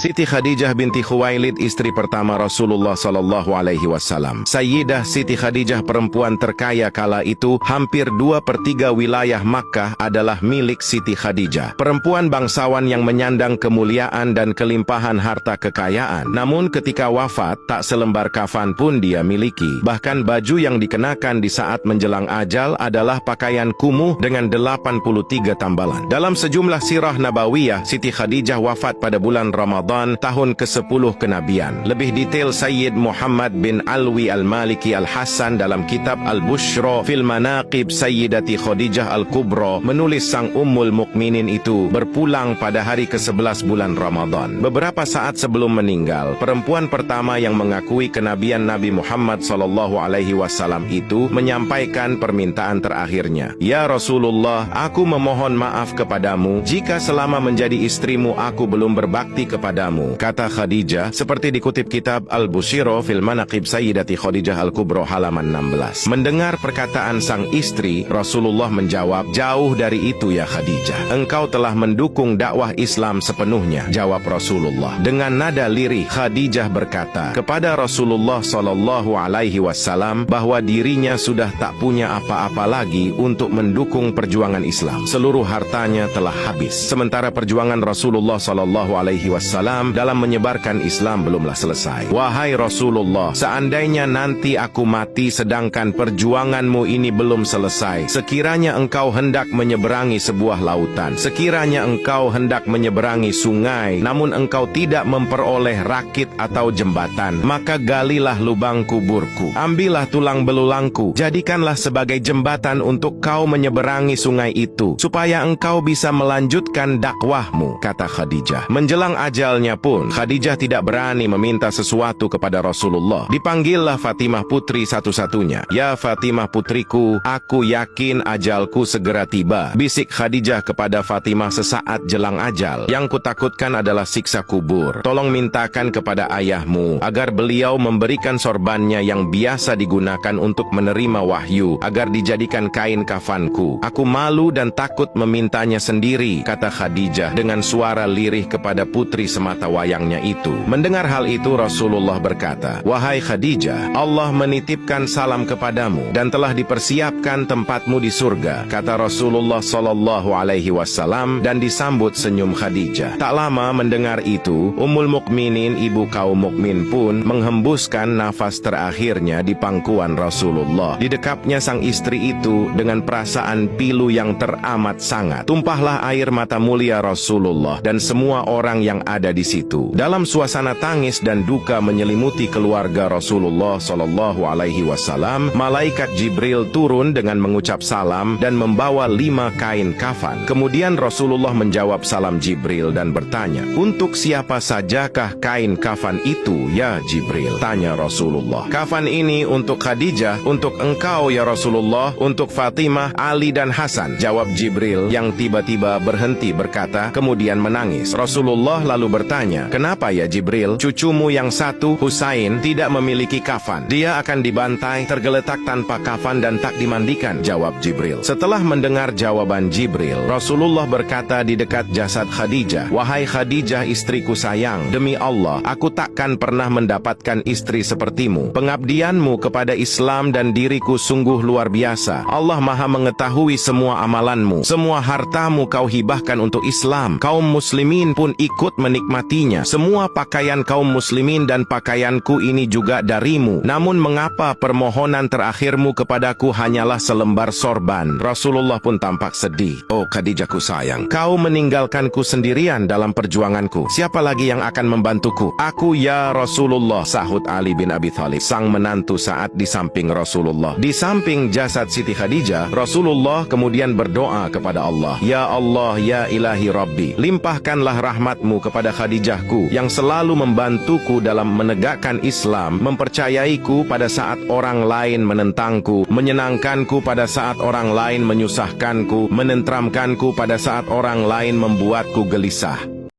Siti Khadijah binti Khuwailid, istri pertama Rasulullah sallallahu alaihi wasallam. Sayyidah Siti Khadijah, perempuan terkaya kala itu. Hampir 2/3 wilayah Makkah adalah milik Siti Khadijah. Perempuan bangsawan yang menyandang kemuliaan dan kelimpahan harta kekayaan. Namun ketika wafat, tak selembar kafan pun dia miliki. Bahkan baju yang dikenakan di saat menjelang ajal adalah pakaian kumuh dengan 83 tambalan. Dalam sejumlah sirah nabawiyah, Siti Khadijah wafat pada bulan Ramadan tahun ke-10 kenabian. Lebih detail Sayyid Muhammad bin Alwi Al-Maliki Al-Hasan dalam kitab Al-Bushra fil Manaqib Sayyidati Khadijah Al-Kubra menulis sang Ummul Mukminin itu berpulang pada hari ke-11 bulan Ramadan. Beberapa saat sebelum meninggal, perempuan pertama yang mengakui kenabian Nabi Muhammad SAW itu menyampaikan permintaan terakhirnya. Ya Rasulullah, aku memohon maaf kepadamu jika selama menjadi istrimu aku belum berbakti kepadamu. Kata Khadijah, seperti dikutip kitab Al-Bushra fil Manaqib Sayyidati Khadijah Al-Kubra halaman 16. Mendengar perkataan sang istri, Rasulullah menjawab, jauh dari itu ya Khadijah. Engkau telah mendukung dakwah Islam sepenuhnya. Jawab Rasulullah. Dengan nada lirih, Khadijah berkata kepada Rasulullah sallallahu alaihi wasallam bahwa dirinya sudah tak punya apa-apa lagi untuk mendukung perjuangan Islam. Seluruh hartanya telah habis. Sementara perjuangan Rasulullah sallallahu alaihi wasallam dalam menyebarkan Islam belumlah selesai. Wahai Rasulullah, seandainya nanti aku mati sedangkan perjuanganmu ini belum selesai, sekiranya engkau hendak menyeberangi sebuah lautan, sekiranya engkau hendak menyeberangi sungai, namun engkau tidak memperoleh rakit atau jembatan, maka galilah lubang kuburku, ambillah tulang belulangku, jadikanlah sebagai jembatan untuk kau menyeberangi sungai itu, supaya engkau bisa melanjutkan dakwahmu, kata Khadijah. Menjelang ajalnya pun, Khadijah tidak berani meminta sesuatu kepada Rasulullah. Dipanggillah Fatimah, putri satu-satunya. Ya Fatimah putriku, aku yakin ajalku segera tiba. Bisik Khadijah kepada Fatimah sesaat jelang ajal. Yang kutakutkan adalah siksa kubur. Tolong mintakan kepada ayahmu agar beliau memberikan sorbannya yang biasa digunakan untuk menerima wahyu, agar dijadikan kain kafanku. Aku malu dan takut memintanya sendiri, kata Khadijah dengan suara lirih kepada putri semata wayangnya itu. Mendengar hal itu, Rasulullah berkata, wahai Khadijah, Allah menitipkan salam kepadamu dan telah dipersiapkan tempatmu di surga, kata Rasulullah sallallahu alaihi wasallam, dan disambut senyum Khadijah. Tak lama mendengar itu, Ummul Mukminin, ibu kaum mukmin pun menghembuskan nafas terakhirnya di pangkuan Rasulullah. Didekapnya sang istri itu dengan perasaan pilu yang teramat sangat. Tumpahlah air mata mulia Rasulullah dan semua orang yang ada di situ. Dalam suasana tangis dan duka menyelimuti keluarga Rasulullah sallallahu alaihi wasallam, malaikat Jibril turun dengan mengucap salam dan membawa 5 kain kafan. Kemudian Rasulullah menjawab salam Jibril dan bertanya, untuk siapa sajakah kain kafan itu ya Jibril? Tanya Rasulullah. Kafan ini untuk Khadijah, untuk engkau ya Rasulullah, untuk Fatimah, Ali dan Hasan, jawab Jibril yang tiba-tiba berhenti berkata, kemudian menangis. Rasulullah lalu bertanya, kenapa ya Jibril? Cucumu yang satu, Husain, tidak memiliki kafan. Dia akan dibantai, tergeletak tanpa kafan dan tak dimandikan, jawab Jibril. Setelah mendengar jawaban Jibril, Rasulullah berkata di dekat jasad Khadijah, wahai Khadijah istriku sayang, demi Allah, aku takkan pernah mendapatkan istri sepertimu. Pengabdianmu kepada Islam dan diriku sungguh luar biasa. Allah Maha mengetahui semua amalanmu. Semua hartamu kau hibahkan untuk Islam. Kaum muslimin pun ikut menikmatinya. Semua pakaian kaum muslimin dan pakaianku ini juga darimu. Namun mengapa permohonan terakhirmu kepadaku hanyalah selembar sorban? Rasulullah pun tampak sedih. Oh Khadijahku sayang, kau meninggalkanku sendirian dalam perjuanganku. Siapa lagi yang akan membantuku? Aku ya Rasulullah, sahut Ali bin Abi Thalib, sang menantu saat di samping Rasulullah. Di samping jasad Siti Khadijah, Rasulullah kemudian berdoa kepada Allah, ya Allah, ya ilahi Rabbi, limpahkanlah rahmatmu kepada Khadijahku yang selalu membantuku dalam menegakkan Islam, mempercayaiku pada saat orang lain menentangku, menyenangkanku pada saat orang lain menyusahkanku, menenteramkanku pada saat orang lain membuatku gelisah.